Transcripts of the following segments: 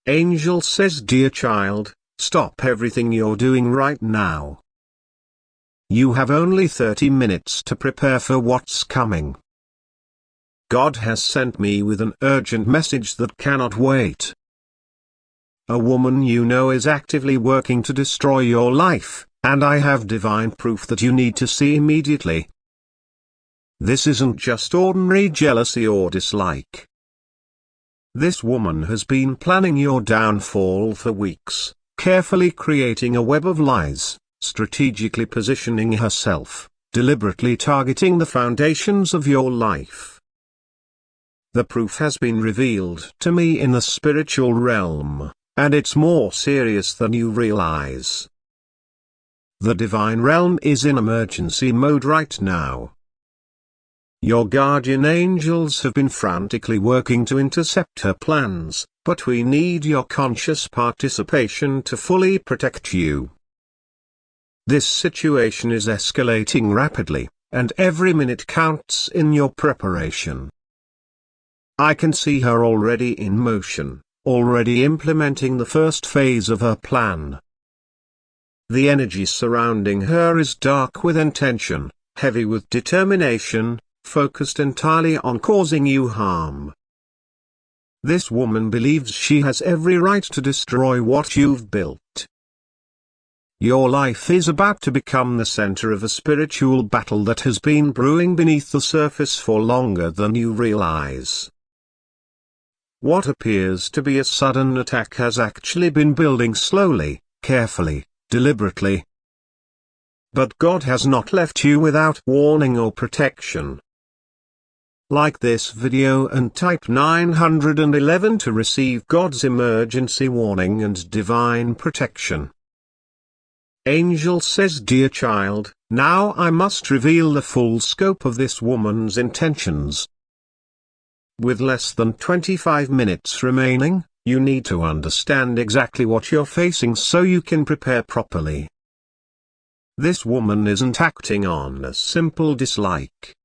Angel says, dear child, stop everything you're doing right now. You have only 30 minutes to prepare for what's coming. God has sent me with an urgent message that cannot wait. A woman you know is actively working to destroy your life, and I have divine proof that you need to see immediately. This isn't just ordinary jealousy or dislike. This woman has been planning your downfall for weeks, carefully creating a web of lies, strategically positioning herself, deliberately targeting the foundations of your life. The proof has been revealed to me in the spiritual realm, and it's more serious than you realize. The divine realm is in emergency mode right now. Your guardian angels have been frantically working to intercept her plans, but we need your conscious participation to fully protect you. This situation is escalating rapidly, and every minute counts in your preparation. I can see her already in motion, already implementing the first phase of her plan. The energy surrounding her is dark with intention, heavy with determination, focused entirely on causing you harm. This woman believes she has every right to destroy what you've built. Your life is about to become the center of a spiritual battle that has been brewing beneath the surface for longer than you realize. What appears to be a sudden attack has actually been building slowly, carefully, deliberately. But God has not left you without warning or protection. Like this video and type 911 to receive God's emergency warning and divine protection. Angel says, dear child, now I must reveal the full scope of this woman's intentions. With less than 25 minutes remaining, you need to understand exactly what you're facing so you can prepare properly. This woman isn't acting on a simple dislike.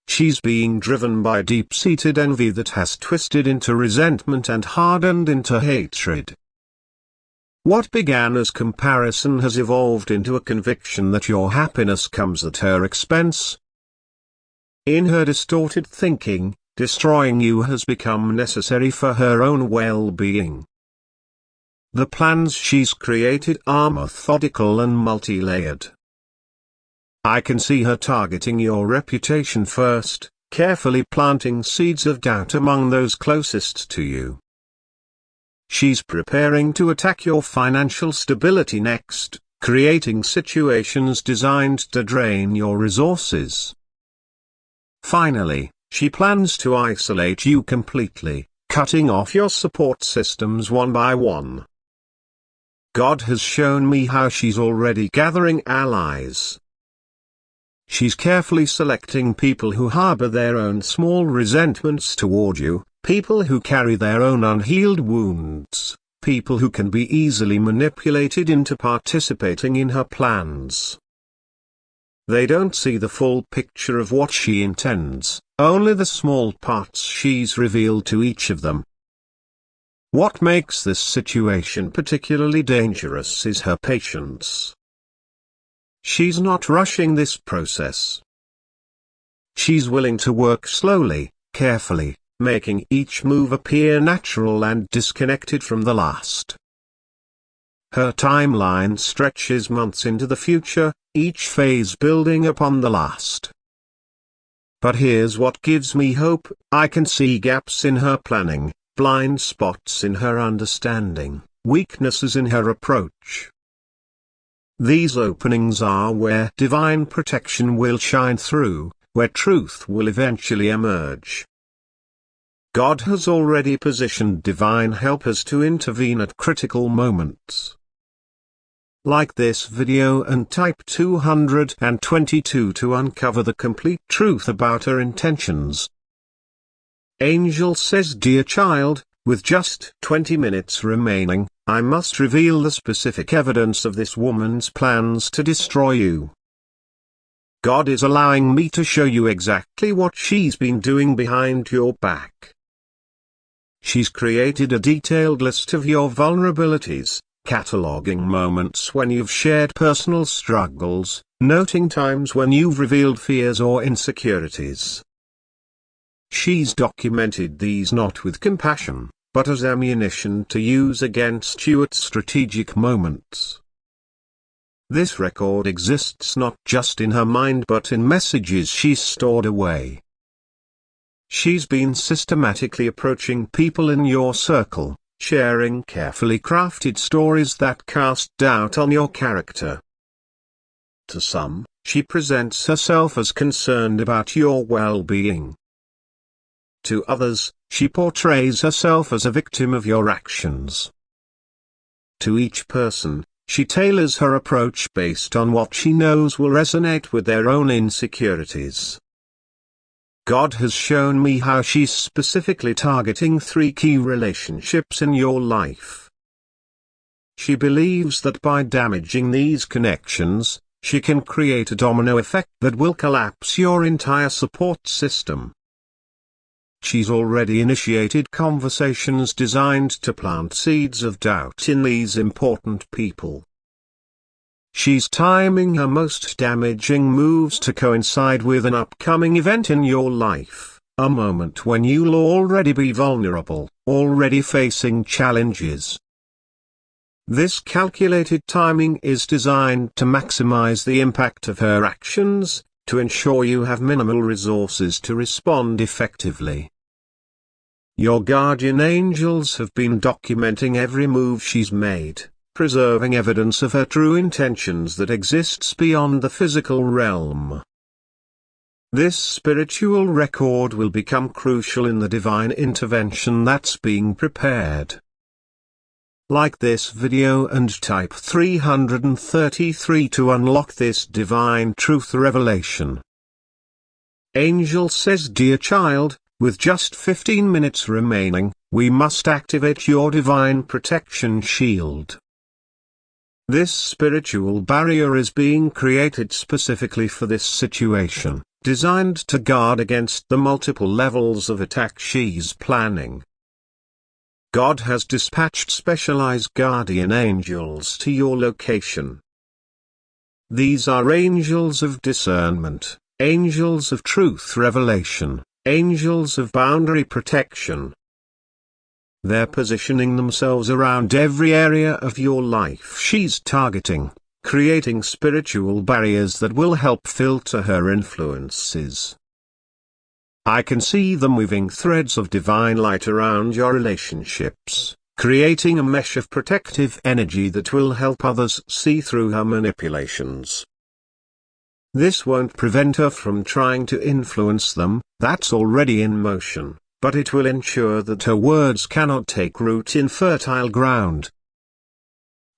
She's being driven by deep-seated envy that has twisted into resentment and hardened into hatred. What began as comparison has evolved into a conviction that your happiness comes at her expense. In her distorted thinking, destroying you has become necessary for her own well-being. The plans she's created are methodical and multi-layered. I can see her targeting your reputation first, carefully planting seeds of doubt among those closest to you. She's preparing to attack your financial stability next, creating situations designed to drain your resources. Finally, she plans to isolate you completely, cutting off your support systems one by one. God has shown me how she's already gathering allies. She's carefully selecting people who harbor their own small resentments toward you, people who carry their own unhealed wounds, people who can be easily manipulated into participating in her plans. They don't see the full picture of what she intends, only the small parts she's revealed to each of them. What makes this situation particularly dangerous is her patience. She's not rushing this process. She's willing to work slowly, carefully, making each move appear natural and disconnected from the last. Her timeline stretches months into the future, each phase building upon the last. But here's what gives me hope: I can see gaps in her planning, blind spots in her understanding, weaknesses in her approach. These openings are where divine protection will shine through, where truth will eventually emerge. God has already positioned divine helpers to intervene at critical moments. Like this video and type 222 to uncover the complete truth about her intentions. Angel says, dear child, with just 20 minutes remaining, I must reveal the specific evidence of this woman's plans to destroy you. God is allowing me to show you exactly what she's been doing behind your back. she's created a detailed list of your vulnerabilities, cataloging moments when you've shared personal struggles, noting times when you've revealed fears or insecurities. She's documented these not with compassion, but as ammunition to use against you at strategic moments. This record exists not just in her mind but in messages she's stored away. She's been systematically approaching people in your circle, sharing carefully crafted stories that cast doubt on your character. To some, she presents herself as concerned about your well-being. To others, she portrays herself as a victim of your actions. To each person, she tailors her approach based on what she knows will resonate with their own insecurities. God has shown me how she's specifically targeting 3 key relationships in your life. She believes that by damaging these connections, she can create a domino effect that will collapse your entire support system. She's already initiated conversations designed to plant seeds of doubt in these important people. She's timing her most damaging moves to coincide with an upcoming event in your life, a moment when you'll already be vulnerable, already facing challenges. This calculated timing is designed to maximize the impact of her actions, to ensure you have minimal resources to respond effectively. Your guardian angels have been documenting every move she's made, preserving evidence of her true intentions that exists beyond the physical realm. This spiritual record will become crucial in the divine intervention that's being prepared. Like this video and type 333 to unlock this divine truth revelation. Angel says, "Dear child, with just 15 minutes remaining, we must activate your divine protection shield." This spiritual barrier is being created specifically for this situation, designed to guard against the multiple levels of attack she's planning. God has dispatched specialized guardian angels to your location. These are angels of discernment, angels of truth revelation, angels of boundary protection. They're positioning themselves around every area of your life she's targeting, creating spiritual barriers that will help filter her influences. I can see them weaving threads of divine light around your relationships, creating a mesh of protective energy that will help others see through her manipulations. This won't prevent her from trying to influence them, that's already in motion, but it will ensure that her words cannot take root in fertile ground.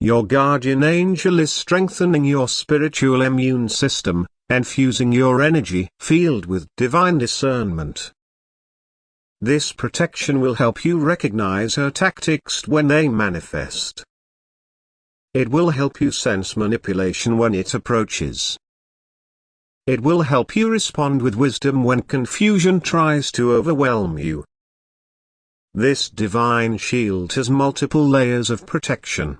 Your guardian angel is strengthening your spiritual immune system, infusing your energy field with divine discernment. This protection will help you recognize her tactics when they manifest. It will help you sense manipulation when it approaches. It will help you respond with wisdom when confusion tries to overwhelm you. This divine shield has multiple layers of protection.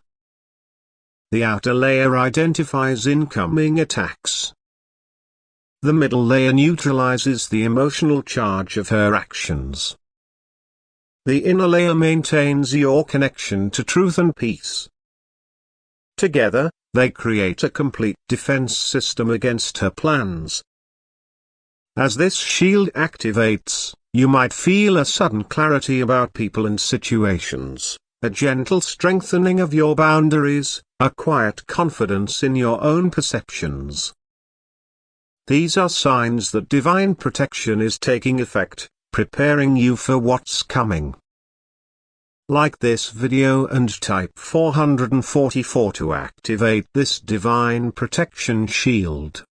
The outer layer identifies incoming attacks. The middle layer neutralizes the emotional charge of her actions. The inner layer maintains your connection to truth and peace. Together, they create a complete defense system against her plans. As this shield activates, you might feel a sudden clarity about people and situations, a gentle strengthening of your boundaries, a quiet confidence in your own perceptions. These are signs that divine protection is taking effect, preparing you for what's coming. Like this video and type 444 to activate this divine protection shield.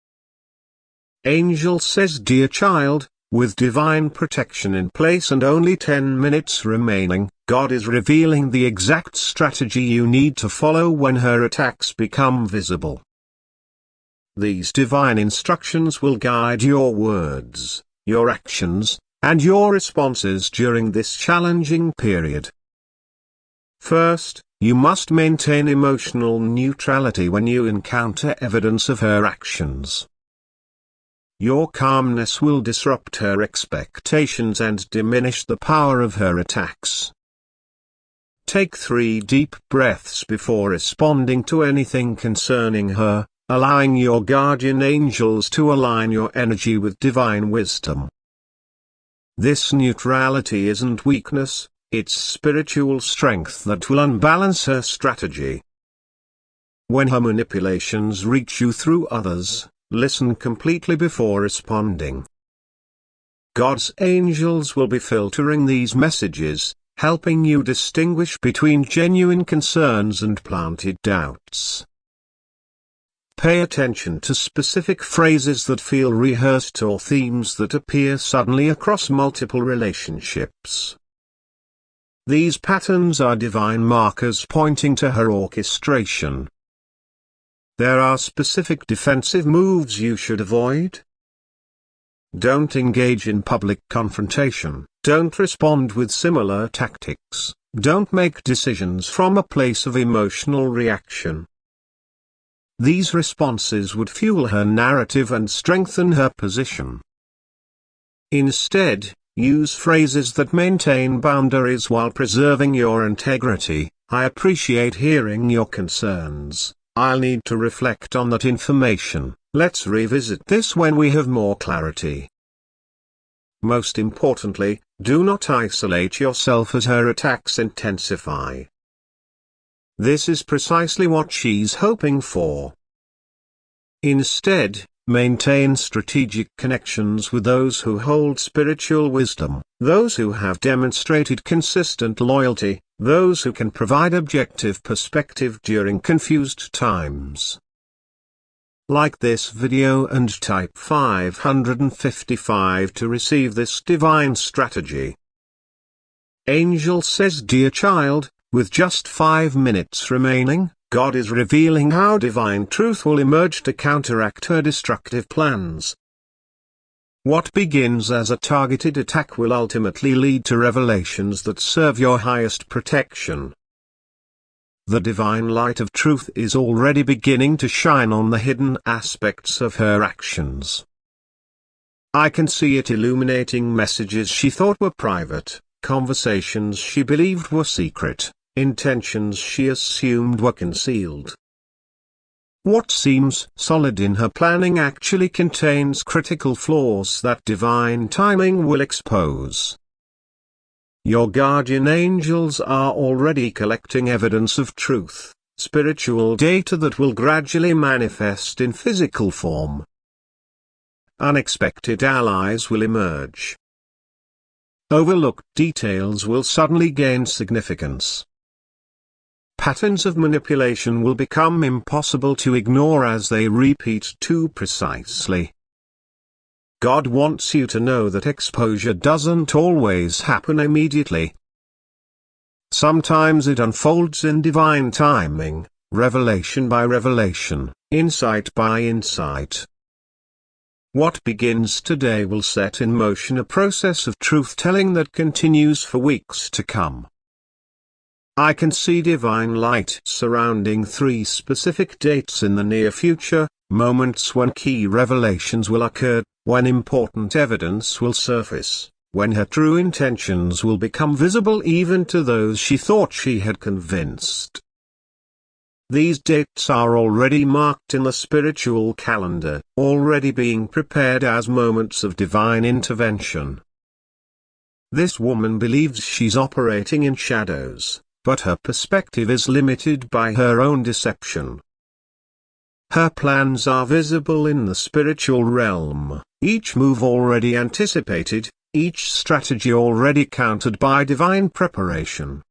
Angel says, "Dear child, with divine protection in place and only 10 minutes remaining, God is revealing the exact strategy you need to follow when her attacks become visible. These divine instructions will guide your words, your actions, and your responses during this challenging period. First, you must maintain emotional neutrality when you encounter evidence of her actions. Your calmness will disrupt her expectations and diminish the power of her attacks. Take 3 deep breaths before responding to anything concerning her, allowing your guardian angels to align your energy with divine wisdom. This neutrality isn't weakness, it's spiritual strength that will unbalance her strategy. When her manipulations reach you through others, listen completely before responding. God's angels will be filtering these messages, helping you distinguish between genuine concerns and planted doubts. Pay attention to specific phrases that feel rehearsed or themes that appear suddenly across multiple relationships. These patterns are divine markers pointing to her orchestration. There are specific defensive moves you should avoid. Don't engage in public confrontation, don't respond with similar tactics, don't make decisions from a place of emotional reaction. These responses would fuel her narrative and strengthen her position. Instead, use phrases that maintain boundaries while preserving your integrity. I appreciate hearing your concerns. I'll need to reflect on that information. Let's revisit this when we have more clarity. Most importantly, do not isolate yourself as her attacks intensify. This is precisely what she's hoping for. Instead, maintain strategic connections with those who hold spiritual wisdom, those who have demonstrated consistent loyalty, those who can provide objective perspective during confused times. Like this video and type 555 to receive this divine strategy. Angel says, dear child, with just 5 minutes remaining, God is revealing how divine truth will emerge to counteract her destructive plans. What begins as a targeted attack will ultimately lead to revelations that serve your highest protection. The divine light of truth is already beginning to shine on the hidden aspects of her actions. I can see it illuminating messages she thought were private, conversations she believed were secret, intentions she assumed were concealed. What seems solid in her planning actually contains critical flaws that divine timing will expose. Your guardian angels are already collecting evidence of truth, spiritual data that will gradually manifest in physical form. Unexpected allies will emerge. Overlooked details will suddenly gain significance. Patterns of manipulation will become impossible to ignore as they repeat too precisely. God wants you to know that exposure doesn't always happen immediately. Sometimes it unfolds in divine timing, revelation by revelation, insight by insight. What begins today will set in motion a process of truth-telling that continues for weeks to come. I can see divine light surrounding 3 specific dates in the near future, moments when key revelations will occur, when important evidence will surface, when her true intentions will become visible even to those she thought she had convinced. These dates are already marked in the spiritual calendar, already being prepared as moments of divine intervention. This woman believes she's operating in shadows, but her perspective is limited by her own deception. Her plans are visible in the spiritual realm, each move already anticipated, each strategy already countered by divine preparation.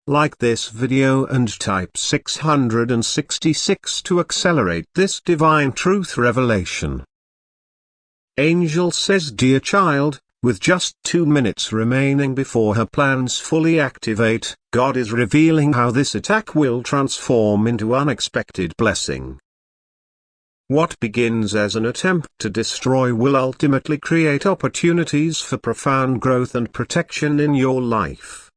Like this video and type 666 to accelerate this divine truth revelation. Angel says, dear child, with just 2 minutes remaining before her plans fully activate, God is revealing how this attack will transform into unexpected blessing. What begins as an attempt to destroy will ultimately create opportunities for profound growth and protection in your life.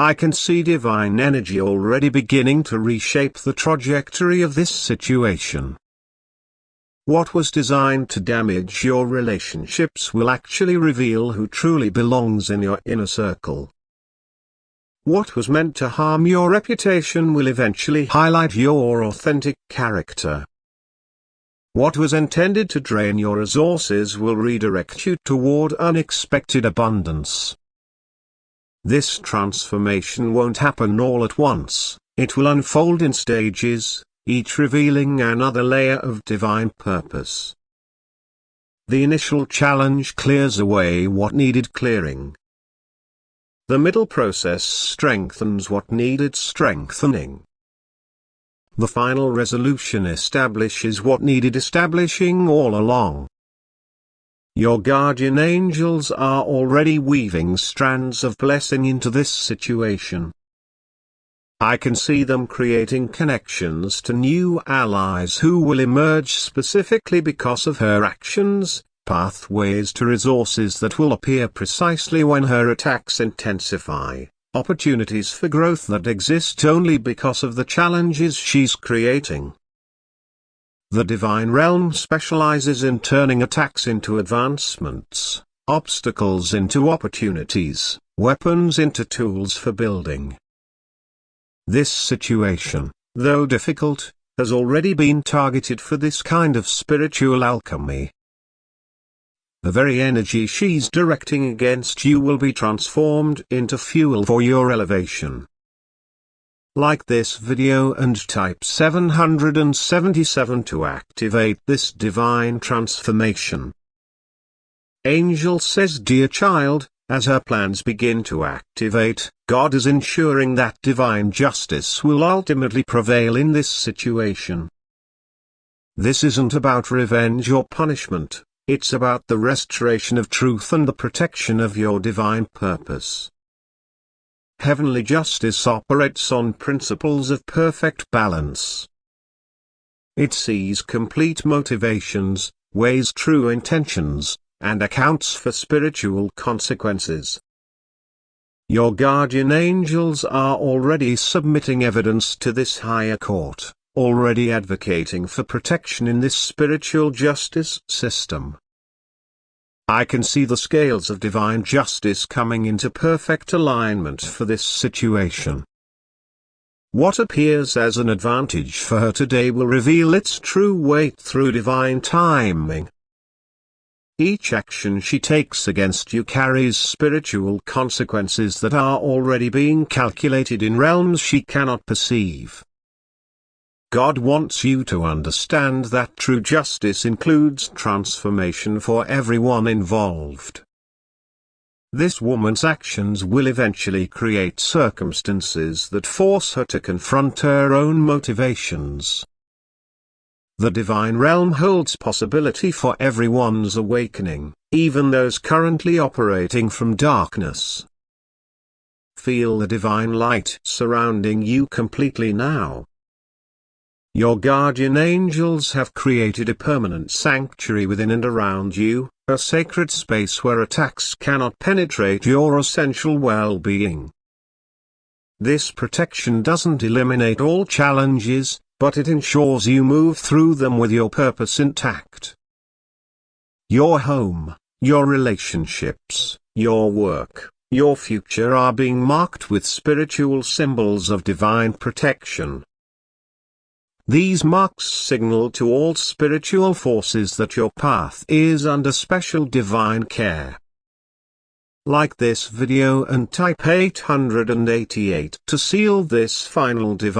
I can see divine energy already beginning to reshape the trajectory of this situation. What was designed to damage your relationships will actually reveal who truly belongs in your inner circle. What was meant to harm your reputation will eventually highlight your authentic character. What was intended to drain your resources will redirect you toward unexpected abundance. This transformation won't happen all at once, it will unfold in stages, each revealing another layer of divine purpose. The initial challenge clears away what needed clearing. The middle process strengthens what needed strengthening. The final resolution establishes what needed establishing all along. Your guardian angels are already weaving strands of blessing into this situation. I can see them creating connections to new allies who will emerge specifically because of her actions, pathways to resources that will appear precisely when her attacks intensify, opportunities for growth that exist only because of the challenges she's creating. The divine realm specializes in turning attacks into advancements, obstacles into opportunities, weapons into tools for building. This situation, though difficult, has already been targeted for this kind of spiritual alchemy. The very energy she's directing against you will be transformed into fuel for your elevation. Like this video and type 777 to activate this divine transformation. Angel says, dear child, as her plans begin to activate, God is ensuring that divine justice will ultimately prevail in this situation. This isn't about revenge or punishment, it's about the restoration of truth and the protection of your divine purpose. Heavenly justice operates on principles of perfect balance. It sees complete motivations, weighs true intentions, and accounts for spiritual consequences. Your guardian angels are already submitting evidence to this higher court, already advocating for protection in this spiritual justice system. I can see the scales of divine justice coming into perfect alignment for this situation. What appears as an advantage for her today will reveal its true weight through divine timing. Each action she takes against you carries spiritual consequences that are already being calculated in realms she cannot perceive. God wants you to understand that true justice includes transformation for everyone involved. This woman's actions will eventually create circumstances that force her to confront her own motivations. The divine realm holds possibility for everyone's awakening, even those currently operating from darkness. Feel the divine light surrounding you completely now. Your guardian angels have created a permanent sanctuary within and around you, a sacred space where attacks cannot penetrate your essential well-being. This protection doesn't eliminate all challenges, but it ensures you move through them with your purpose intact. Your home, your relationships, your work, your future are being marked with spiritual symbols of divine protection. These marks signal to all spiritual forces that your path is under special divine care. Like this video and type 888 to seal this final divine